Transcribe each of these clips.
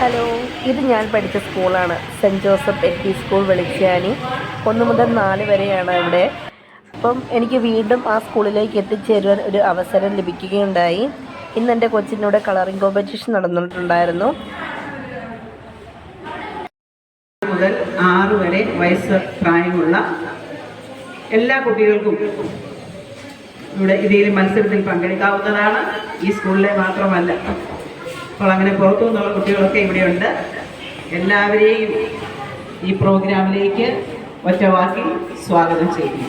Hello, ഇത് ഞാൻ പഠിച്ച സ്കൂളാണ്. Saint Joseph LP school Velichani. 1 മുതൽ 4 വരെയാണ് ഇവിടെ. അപ്പം എനിക്ക് വീണ്ടും ആ സ്കൂളിലേക്ക് എത്തിച്ചേരുവാൻ ഒരു അവസരം ലഭിക്കുകയുണ്ടായി. ഇന്ന് എൻ്റെ കൊച്ചിനോട് കളറിംഗ് കോമ്പറ്റീഷൻ നടന്നിട്ടുണ്ടായിരുന്നു. മുതൽ 6 വരെ വയസ്സ് പ്രായമുള്ള എല്ലാ കുട്ടികൾക്കും ഇവിടെ ഇതിൽ മത്സരത്തിൽ പങ്കെടുക്കാവുന്നതാണ്. ഈ സ്കൂളിലെ മാത്രമല്ല, അപ്പോൾ അങ്ങനെ പുറത്തു നിന്നുള്ള കുട്ടികളൊക്കെ ഇവിടെയുണ്ട്. എല്ലാവരെയും ഈ പ്രോഗ്രാമിലേക്ക് ഒറ്റവാക്കി സ്വാഗതം ചെയ്യുന്നു.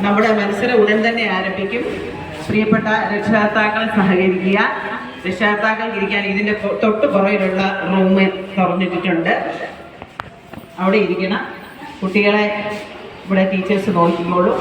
നമ്മുടെ മത്സരം ഉടൻ തന്നെ ആരംഭിക്കും. പ്രിയപ്പെട്ട രക്ഷകർത്താക്കൾ സഹകരിക്കുക. രക്ഷകർത്താക്കൾ ഇരിക്കാൻ ഇതിൻ്റെ തൊട്ട് പുറകിലുള്ള റൂം തുറന്നിട്ടിട്ടുണ്ട്. അവിടെ ഇരിക്കണം. കുട്ടികളെ ഇവിടെ ടീച്ചേഴ്സ് നോക്കിക്കോളൂ.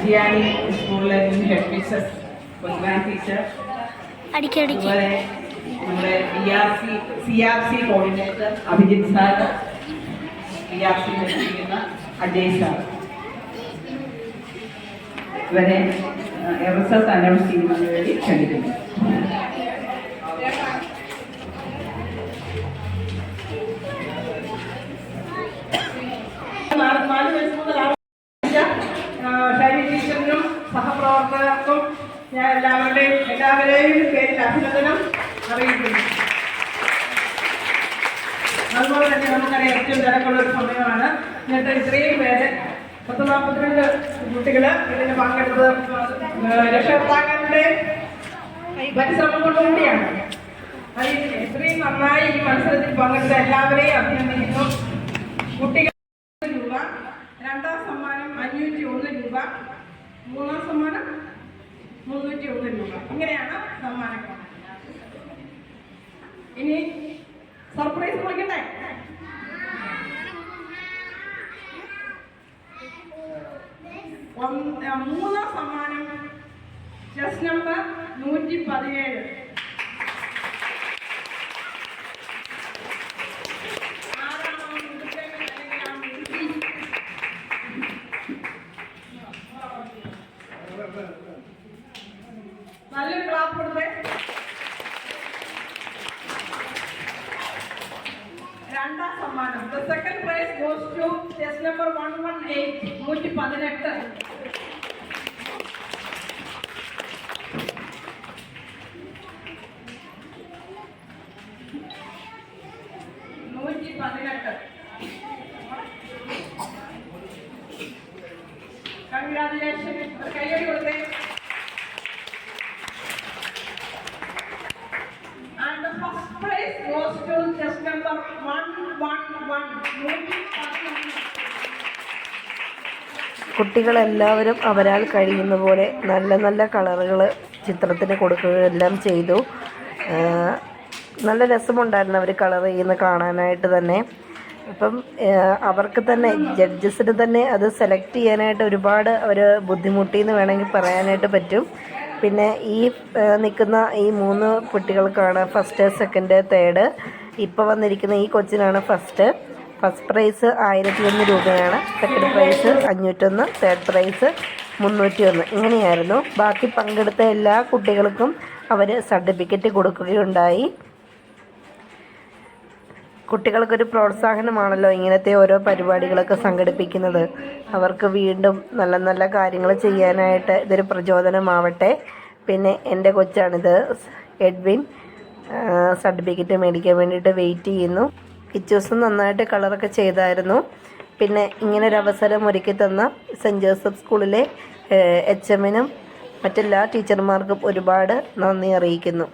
ജിയാനി സ്കൂളിലെ ഹെഡ് ടീച്ചർ, ഗ്രാൻഡ് ടീച്ചർ, അതുപോലെ നമ്മുടെ CRC coordinator Abhijith sir, CRC പഠിപ്പിക്കുന്ന അജയ് സാർ, ഇവരെ റിസൾട്ട് അനൗൺസ് ചെയ്യുന്നതിന് വേണ്ടി ക്ഷണിക്കുന്നു. ടീച്ചറിനും സഹപ്രവർത്തകർക്കും ഞാൻ എല്ലാവരെയും പേരിൽ അഭിനന്ദനം അറിയിക്കുന്നു. അതുപോലെ തന്നെ നമുക്കറിയാം ഏറ്റവും തിരക്കുള്ളൊരു സമയമാണ്. എന്നിട്ട് ഇത്രയും പേര് 142 കുട്ടികൾ ഇതിന് പങ്കെടുത്തത് രക്ഷകർത്താക്കളുടെ പരിശ്രമം കൊണ്ടുകൂടിയാണ്. ഇത്രയും നന്നായി ഈ മത്സരത്തിൽ പങ്കെടുത്ത എല്ലാവരെയും അഭിനന്ദിക്കുന്നു. കുട്ടികൾ രൂപ, 2ാം സമ്മാനം 501 രൂപ, 3ാം സമ്മാനം 301 രൂപ. ഇങ്ങനെയാണ് സമ്മാനങ്ങൾ. ഇനി സർപ്രൈസ് കൊടുക്കട്ടെ. മൂന്നാം സമ്മാനം ചെസ് നമ്പർ 117. നല്ലൊരു ക്ലാസ് കൊടുത്തേ. 2ാം സമ്മാനം the second prize goes to chess number 118 118. Congratulation. കൈയടി കൊടുത്തേ. And the first prize goes to chess number 111. കുട്ടികളെല്ലാവരും അവരാൽ കഴിയുന്ന പോലെ നല്ല നല്ല കളറുകൾ ചിത്രത്തിന് കൊടുക്കുകയെല്ലാം ചെയ്തു. നല്ല രസമുണ്ടായിരുന്നു അവർ കളർ ചെയ്യുന്ന കാണാനായിട്ട് തന്നെ. അപ്പം അവർക്ക് തന്നെ ജഡ്ജസിന് തന്നെ അത് സെലക്ട് ചെയ്യാനായിട്ട് ഒരുപാട് അവർ ബുദ്ധിമുട്ടിയെന്ന് വേണമെങ്കിൽ പറയാനായിട്ട് പറ്റും. പിന്നെ ഈ നിൽക്കുന്ന ഈ 3 കുട്ടികൾക്കാണ് ഫസ്റ്റ്, സെക്കൻഡ്, തേർഡ്. ഇപ്പോൾ വന്നിരിക്കുന്ന ഈ കൊച്ചിനാണ് ഫസ്റ്റ് പ്രൈസ് 1001 രൂപയാണ്. Second prize 501, third prize 301. ഇങ്ങനെയായിരുന്നു. ബാക്കി പങ്കെടുത്ത എല്ലാ കുട്ടികൾക്കും അവർ സർട്ടിഫിക്കറ്റ് കൊടുക്കുകയുണ്ടായി. കുട്ടികൾക്കൊരു പ്രോത്സാഹനമാണല്ലോ ഇങ്ങനത്തെ ഓരോ പരിപാടികളൊക്കെ സംഘടിപ്പിക്കുന്നത്. അവർക്ക് വീണ്ടും നല്ല നല്ല കാര്യങ്ങൾ ചെയ്യാനായിട്ട് ഇതൊരു പ്രചോദനമാവട്ടെ. പിന്നെ എൻ്റെ കൊച്ചാണിത്, എഡ്വിൻ, സർട്ടിഫിക്കറ്റ് മേടിക്കാൻ വേണ്ടിയിട്ട് വെയിറ്റ് ചെയ്യുന്നു. കിച്ചൂസും നന്നായിട്ട് കളറൊക്കെ ചെയ്തായിരുന്നു. പിന്നെ ഇങ്ങനൊരവസരം ഒരുക്കി തന്ന സെൻറ്റ് ജോസഫ് സ്കൂളിലെ HMനും മറ്റെല്ലാ ടീച്ചർമാർക്കും ഒരുപാട് നന്ദി അറിയിക്കുന്നു.